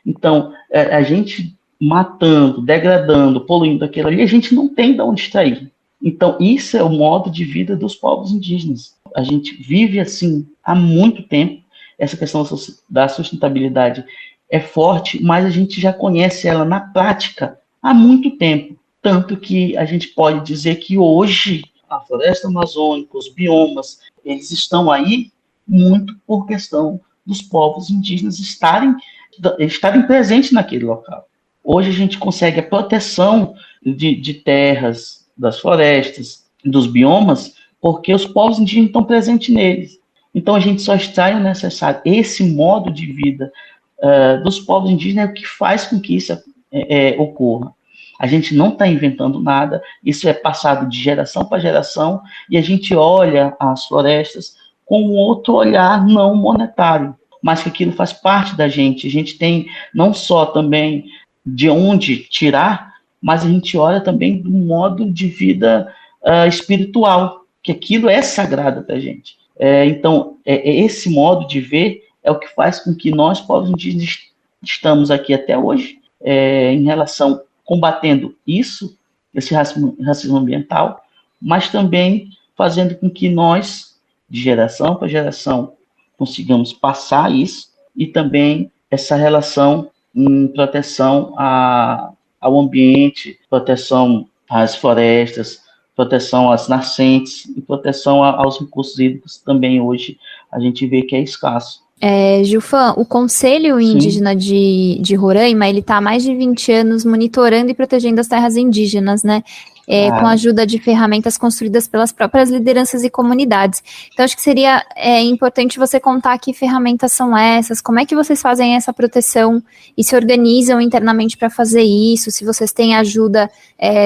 Então, a gente matando, degradando, poluindo aquilo ali, a gente não tem de onde extrair. Então, isso é o modo de vida dos povos indígenas. A gente vive assim há muito tempo. Essa questão da sustentabilidade é forte, mas a gente já conhece ela na prática há muito tempo. Tanto que a gente pode dizer que hoje a floresta amazônica, os biomas, eles estão aí muito por questão dos povos indígenas estarem presentes naquele local. Hoje a gente consegue a proteção de terras, das florestas, dos biomas, porque os povos indígenas estão presentes neles. Então a gente só extrai o necessário. Esse modo de vida dos povos indígenas é o que faz com que isso ocorra. A gente não está inventando nada, isso é passado de geração para geração, e a gente olha as florestas com um outro olhar não monetário, mas que aquilo faz parte da gente. A gente tem não só também de onde tirar, mas a gente olha também do modo de vida espiritual, que aquilo é sagrado para a gente. Então, esse modo de ver é o que faz com que nós, povos indígenas, estamos aqui até hoje, em relação, combatendo esse racismo ambiental, mas também fazendo com que nós, de geração para geração, consigamos passar isso, e também essa relação em proteção ao ambiente, proteção às florestas, proteção às nascentes e proteção aos recursos hídricos também hoje a gente vê que é escasso. Gilfan, o Conselho Indígena de Roraima, ele está há mais de 20 anos monitorando e protegendo as terras indígenas, né? Com a ajuda de ferramentas construídas pelas próprias lideranças e comunidades. Então, acho que seria importante você contar que ferramentas são essas, como é que vocês fazem essa proteção e se organizam internamente para fazer isso, se vocês têm ajuda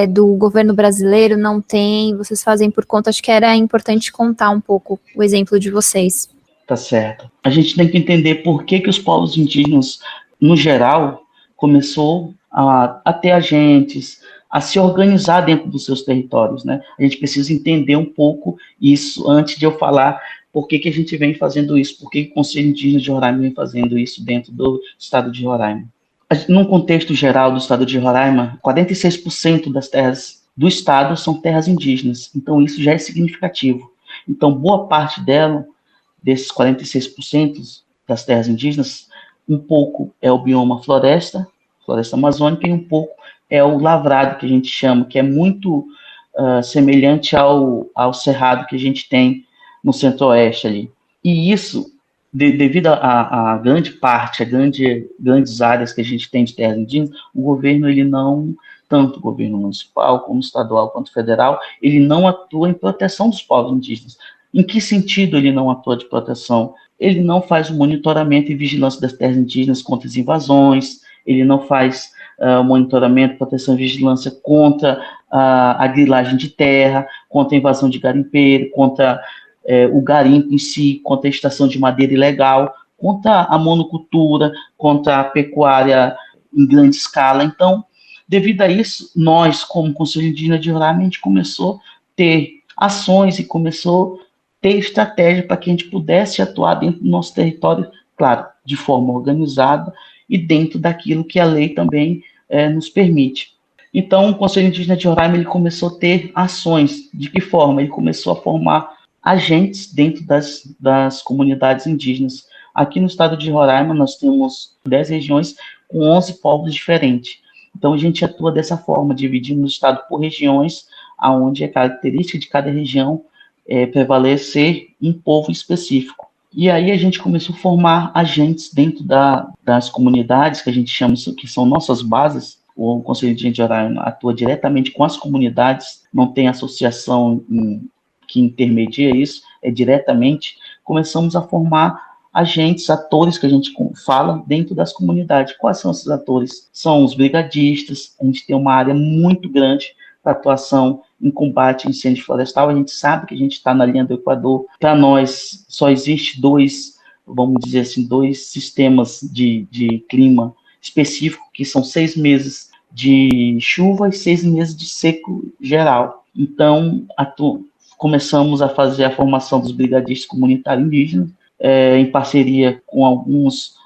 do governo brasileiro, não tem, vocês fazem por conta. Acho que era importante contar um pouco o exemplo de vocês. Tá certo. A gente tem que entender por que os povos indígenas, no geral, começou a ter agentes, a se organizar dentro dos seus territórios, né? A gente precisa entender um pouco isso antes de eu falar por que a gente vem fazendo isso, por que o Conselho Indígena de Roraima vem fazendo isso dentro do estado de Roraima. Num contexto geral do estado de Roraima, 46% das terras do estado são terras indígenas, então isso já é significativo. Então, boa parte desses 46% das terras indígenas, um pouco é o bioma floresta amazônica, e um pouco é o lavrado, que a gente chama, que é muito semelhante ao cerrado que a gente tem no centro-oeste ali. E isso, devido a grande parte, grandes áreas que a gente tem de terras indígenas, o governo, ele não, tanto o governo municipal, como estadual, quanto federal, ele não atua em proteção dos povos indígenas. Em que sentido ele não atua de proteção? Ele não faz o monitoramento e vigilância das terras indígenas contra as invasões, ele não faz monitoramento, proteção e vigilância contra a grilagem de terra, contra a invasão de garimpeiro, contra o garimpo em si, contra a extração de madeira ilegal, contra a monocultura, contra a pecuária em grande escala. Então, devido a isso, nós, como Conselho Indígena de Roraima, a gente começou a ter ações e começou a ter estratégia para que a gente pudesse atuar dentro do nosso território, claro, de forma organizada e dentro daquilo que a lei também nos permite. Então, o Conselho Indígena de Roraima ele começou a ter ações. De que forma? Ele começou a formar agentes dentro das comunidades indígenas. Aqui no estado de Roraima, nós temos 10 regiões com 11 povos diferentes. Então, a gente atua dessa forma, dividindo o estado por regiões, onde é característica de cada região prevalecer um povo específico. E aí a gente começou a formar agentes dentro das comunidades, que a gente chama, que são nossas bases. O Conselho Indígena de Roraima atua diretamente com as comunidades, não tem associação que intermedia isso, diretamente. Começamos a formar agentes, atores que a gente fala dentro das comunidades. Quais são esses atores? São os brigadistas. A gente tem uma área muito grande para atuação em combate a incêndio florestal. A gente sabe que a gente está na linha do Equador. Para nós, só existe dois sistemas de clima específico, que são 6 meses de chuva e 6 meses de seco geral. Então, começamos a fazer a formação dos brigadistas comunitários indígenas, em parceria com alguns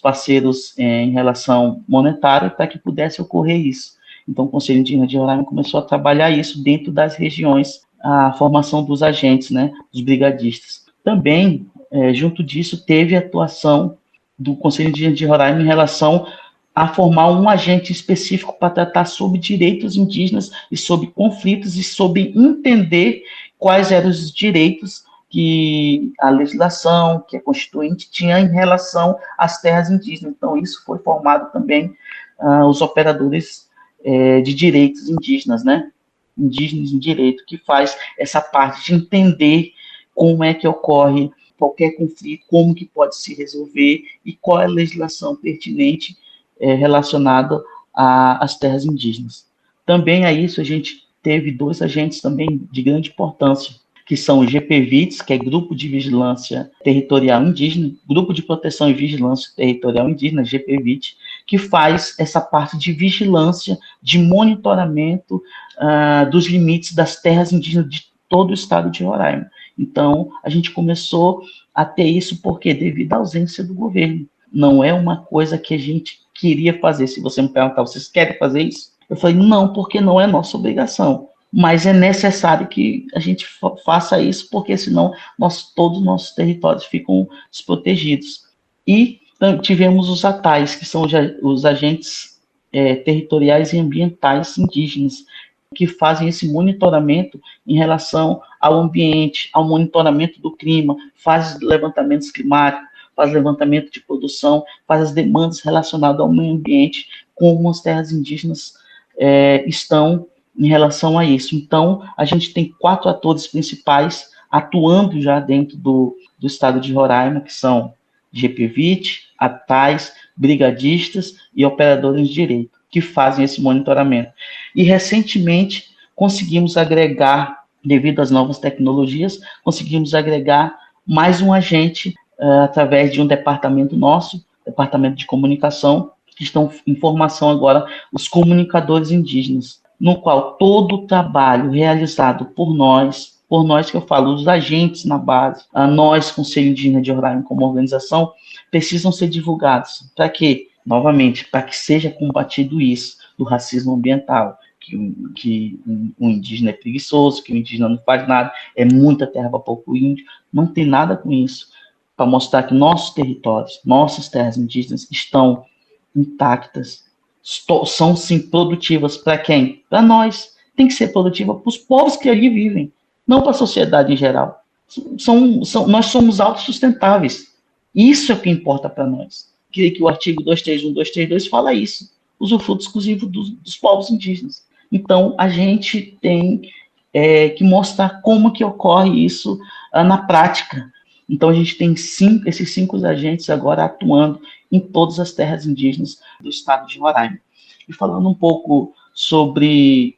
parceiros em relação monetária, para que pudesse ocorrer isso. Então, o Conselho Indígena de Roraima começou a trabalhar isso dentro das regiões, a formação dos agentes, né, dos brigadistas. Também, junto disso, teve a atuação do Conselho Indígena de Roraima em relação a formar um agente específico para tratar sobre direitos indígenas e sobre conflitos e sobre entender quais eram os direitos que a legislação, que a Constituinte tinha em relação às terras indígenas. Então, isso foi formado também os operadores de direitos indígenas, né? Indígenas em direito, que faz essa parte de entender como é que ocorre qualquer conflito, como que pode se resolver e qual é a legislação pertinente relacionada às terras indígenas. Também a isso a gente teve 2 agentes também de grande importância, que são o GPVITS, que é Grupo de Vigilância Territorial Indígena, Grupo de Proteção e Vigilância Territorial Indígena, GPVIT, que faz essa parte de vigilância, de monitoramento dos limites das terras indígenas de todo o estado de Roraima. Então, a gente começou a ter isso porque devido à ausência do governo. Não é uma coisa que a gente queria fazer. Se você me perguntar, vocês querem fazer isso? Eu falei, não, porque não é nossa obrigação. Mas é necessário que a gente faça isso, porque senão todos os nossos territórios ficam desprotegidos. E tivemos os ATAIs, que são os agentes territoriais e ambientais indígenas, que fazem esse monitoramento em relação ao ambiente, ao monitoramento do clima, faz levantamentos climáticos, faz levantamento de produção, faz as demandas relacionadas ao meio ambiente, como as terras indígenas estão em relação a isso. Então, a gente tem 4 atores principais atuando já dentro do estado de Roraima, que são GPVIT, ATAIs, brigadistas e operadores de direito, que fazem esse monitoramento. E, recentemente, conseguimos agregar, devido às novas tecnologias, conseguimos agregar mais um agente através de um departamento nosso, departamento de comunicação, que estão em formação agora, os comunicadores indígenas, no qual todo o trabalho realizado por nós que eu falo, os agentes na base, nós, Conselho Indígena de Roraima, como organização, precisam ser divulgados. Para quê? Novamente, para que seja combatido isso, do racismo ambiental, que o indígena é preguiçoso, que o indígena não faz nada, é muita terra para pouco índio, não tem nada com isso, para mostrar que nossos territórios, nossas terras indígenas estão intactas, são sim produtivas para quem? Para nós. Tem que ser produtiva para os povos que ali vivem, não para a sociedade em geral. Nós somos autossustentáveis. Isso é o que importa para nós. Que o artigo 231, 232 fala isso. Usufruto exclusivo dos povos indígenas. Então, a gente tem que mostrar como que ocorre isso na prática. Então, a gente tem esses 5 agentes agora atuando em todas as terras indígenas do estado de Roraima. E falando um pouco sobre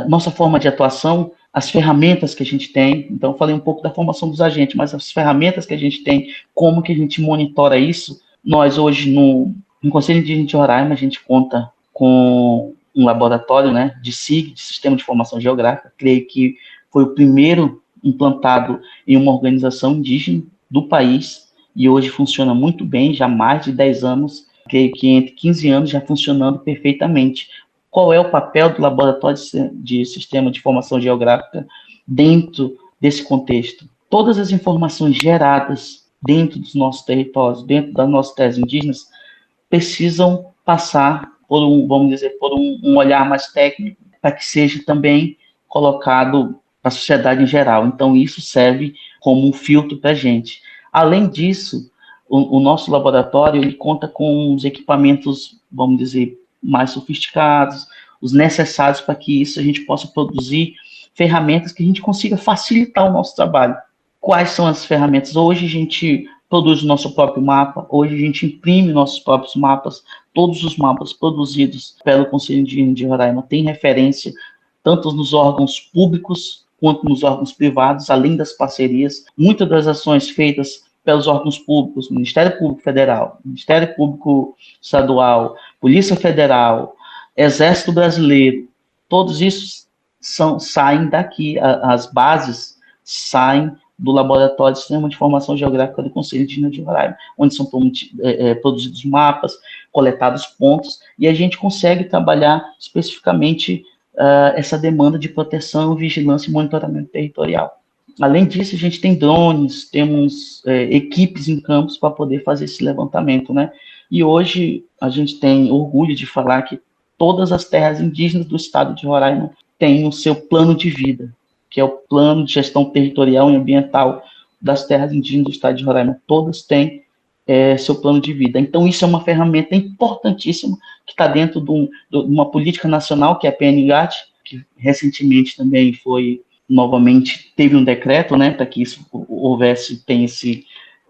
nossa forma de atuação, as ferramentas que a gente tem, então eu falei um pouco da formação dos agentes, mas as ferramentas que a gente tem, como que a gente monitora isso, nós hoje no Conselho Indígena de Roraima, a gente conta com um laboratório, né, de SIG, de Sistema de Informação Geográfica, creio que foi o primeiro implantado em uma organização indígena do país, e hoje funciona muito bem, já há mais de 10 anos, creio que entre 15 anos já funcionando perfeitamente. Qual é o papel do Laboratório de Sistema de Informação Geográfica dentro desse contexto? Todas as informações geradas dentro dos nossos territórios, dentro das nossas terras indígenas, precisam passar por um olhar mais técnico, para que seja também colocado para a sociedade em geral. Então, isso serve como um filtro para a gente. Além disso, o nosso laboratório ele conta com os equipamentos, vamos dizer, mais sofisticados, os necessários para que isso a gente possa produzir ferramentas que a gente consiga facilitar o nosso trabalho. Quais são as ferramentas? Hoje a gente produz o nosso próprio mapa, hoje a gente imprime nossos próprios mapas, todos os mapas produzidos pelo Conselho Indígena de Roraima têm referência tanto nos órgãos públicos quanto nos órgãos privados, além das parcerias. Muitas das ações feitas pelos órgãos públicos, Ministério Público Federal, Ministério Público Estadual, Polícia Federal, Exército Brasileiro, todos isso saem daqui, as bases saem do Laboratório de Sistema de Informação Geográfica do Conselho Indígena de Roraima, onde são produzidos mapas, coletados pontos, e a gente consegue trabalhar especificamente essa demanda de proteção, vigilância e monitoramento territorial. Além disso, a gente tem drones, temos equipes em campos para poder fazer esse levantamento, né? E hoje a gente tem orgulho de falar que todas as terras indígenas do estado de Roraima têm o seu plano de vida, que é o Plano de Gestão Territorial e Ambiental das terras indígenas do estado de Roraima. Todas têm seu plano de vida. Então, isso é uma ferramenta importantíssima que está dentro de uma política nacional, que é a PNGAT, que recentemente também novamente teve um decreto, né, para que isso tem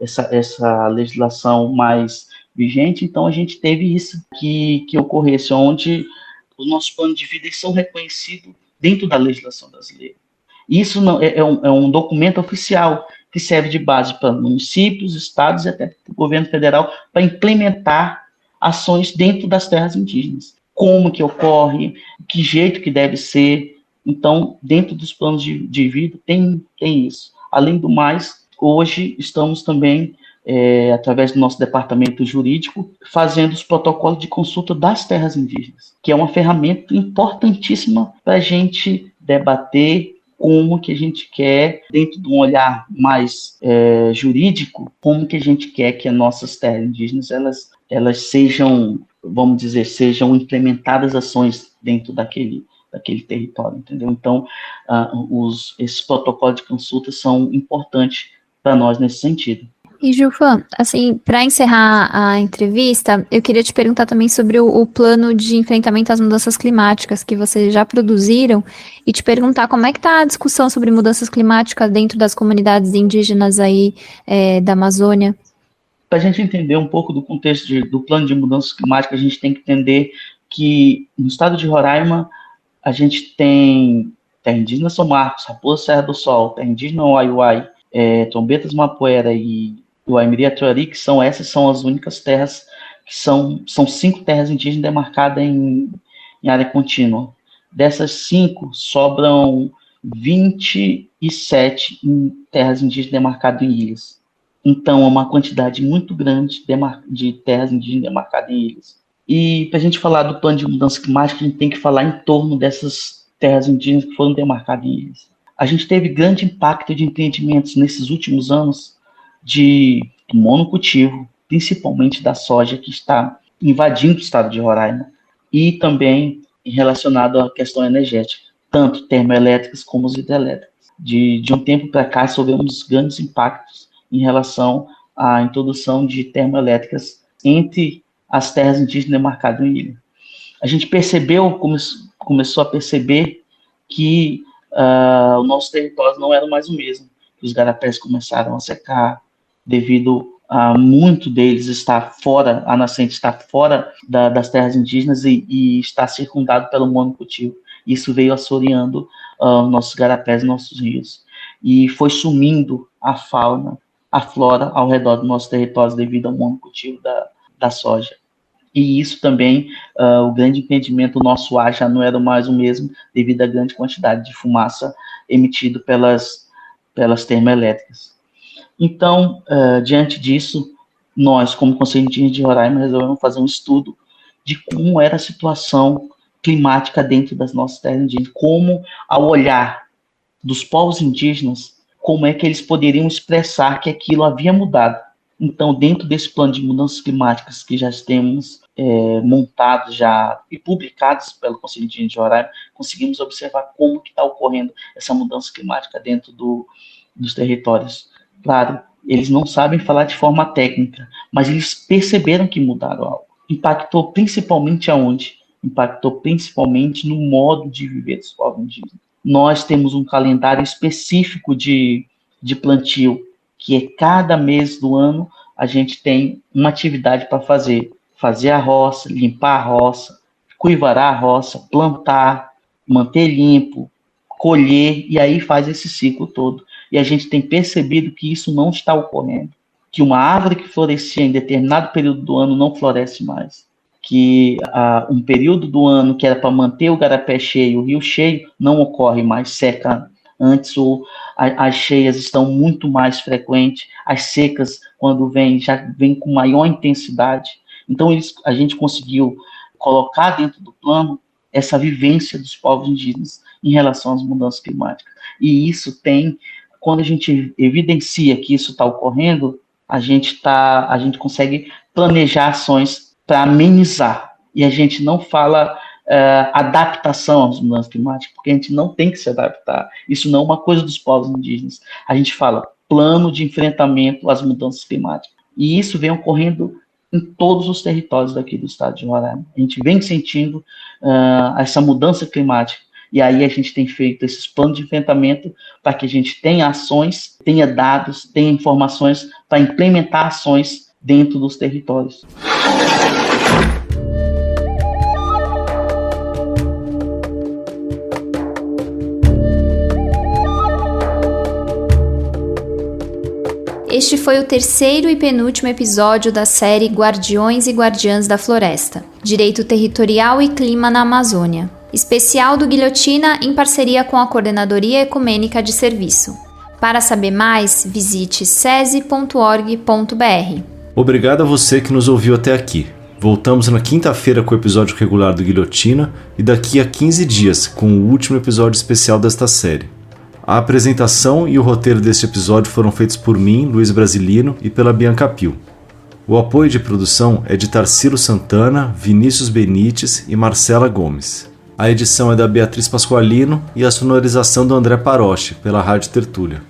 essa legislação mais vigente. Então, a gente teve isso que ocorresse, onde os nossos planos de vida são reconhecidos dentro da legislação brasileira. Isso é um documento oficial que serve de base para municípios, estados e até para o governo federal para implementar ações dentro das terras indígenas. Como que ocorre, que jeito que deve ser. Então, dentro dos planos de vida tem isso. Além do mais, hoje estamos também, através do nosso departamento jurídico, fazendo os protocolos de consulta das terras indígenas, que é uma ferramenta importantíssima para a gente debater como que a gente quer, dentro de um olhar mais jurídico, como que a gente quer que as nossas terras indígenas elas sejam, vamos dizer, sejam implementadas ações dentro daquele território, entendeu? Então, esses protocolos de consulta são importantes para nós nesse sentido. E, Gilvan, assim, para encerrar a entrevista, eu queria te perguntar também sobre o plano de enfrentamento às mudanças climáticas que vocês já produziram e te perguntar como é que está a discussão sobre mudanças climáticas dentro das comunidades indígenas aí da Amazônia. Para a gente entender um pouco do contexto do plano de mudanças climáticas, a gente tem que entender que no estado de Roraima a gente tem terra indígena São Marcos, Raposa Serra do Sol, terra indígena Uai-Uai, Trombetas Mapoera e o Aimiri-Atuari, essas são as únicas terras que são 5 terras indígenas demarcadas em área contínua. Dessas 5, sobram 27 em terras indígenas demarcadas em ilhas. Então, é uma quantidade muito grande de terras indígenas demarcadas em ilhas. E para a gente falar do plano de mudança climática, a gente tem que falar em torno dessas terras indígenas que foram demarcadas em ilhas. A gente teve grande impacto de empreendimentos nesses últimos anos de monocultivo, principalmente da soja, que está invadindo o estado de Roraima, e também relacionado à questão energética, tanto termoelétricas como as hidrelétricas. De um tempo para cá, sofremos grandes impactos em relação à introdução de termoelétricas entre as terras indígenas demarcadas em ilha. A gente começou a perceber que o nosso território não era mais o mesmo. Os garapés começaram a secar devido muito deles está fora, a nascente está fora das terras indígenas e está circundado pelo monocultivo. Isso veio assoreando nossos garapés, nossos rios. E foi sumindo a fauna, a flora ao redor dos nossos territórios devido ao monocultivo da soja. E isso também, o grande impedimento, o nosso ar já não era mais o mesmo devido à grande quantidade de fumaça emitida pelas termoelétricas. Então, diante disso, nós, como Conselho Indígena de Roraima, resolvemos fazer um estudo de como era a situação climática dentro das nossas terras indígenas, como, ao olhar dos povos indígenas, como é que eles poderiam expressar que aquilo havia mudado. Então, dentro desse plano de mudanças climáticas que já temos montados já e publicados pelo Conselho Indígena de Roraima, conseguimos observar como que está ocorrendo essa mudança climática dentro dos territórios. Claro, eles não sabem falar de forma técnica, mas eles perceberam que mudaram algo. Impactou principalmente aonde? Impactou principalmente no modo de viver dos povos indígenas. Nós temos um calendário específico de plantio, que é cada mês do ano a gente tem uma atividade para fazer a roça, limpar a roça, cuivarar a roça, plantar, manter limpo, colher, e aí faz esse ciclo todo. E a gente tem percebido que isso não está ocorrendo, que uma árvore que florescia em determinado período do ano não floresce mais, que um período do ano que era para manter o garapé cheio, o rio cheio, não ocorre mais, seca antes, ou as cheias estão muito mais frequentes, as secas, quando já vem com maior intensidade. Então, a gente conseguiu colocar dentro do plano essa vivência dos povos indígenas em relação às mudanças climáticas. E isso quando a gente evidencia que isso está ocorrendo, a gente consegue planejar ações para amenizar. E a gente não fala adaptação às mudanças climáticas, porque a gente não tem que se adaptar. Isso não é uma coisa dos povos indígenas. A gente fala plano de enfrentamento às mudanças climáticas. E isso vem ocorrendo em todos os territórios daqui do estado de Roraima. A gente vem sentindo essa mudança climática. E aí a gente tem feito esses planos de enfrentamento para que a gente tenha ações, tenha dados, tenha informações para implementar ações dentro dos territórios. Este foi o terceiro e penúltimo episódio da série Guardiões e Guardiãs da Floresta, Direito Territorial e Clima na Amazônia, especial do Guilhotina em parceria com a Coordenadoria Ecumênica de Serviço. Para saber mais, visite sese.org.br. Obrigado a você que nos ouviu até aqui. Voltamos na quinta-feira com o episódio regular do Guilhotina e daqui a 15 dias com o último episódio especial desta série. A apresentação e o roteiro deste episódio foram feitos por mim, Luiz Brasilino, e pela Bianca Pio. O apoio de produção é de Tarsilo Santana, Vinícius Benites e Marcela Gomes. A edição é da Beatriz Pasqualino e a sonorização do André Paroche, pela Rádio Tertúlia.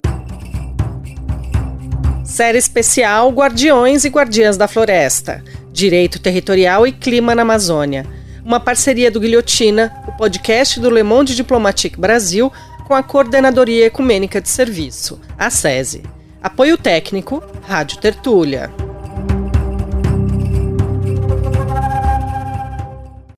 Série especial Guardiões e Guardiãs da Floresta, Direito Territorial e Clima na Amazônia. Uma parceria do Guilhotina, o podcast do Le Monde Diplomatique Brasil, com a Coordenadoria Ecumênica de Serviço, a SESI. Apoio técnico, Rádio Tertúlia.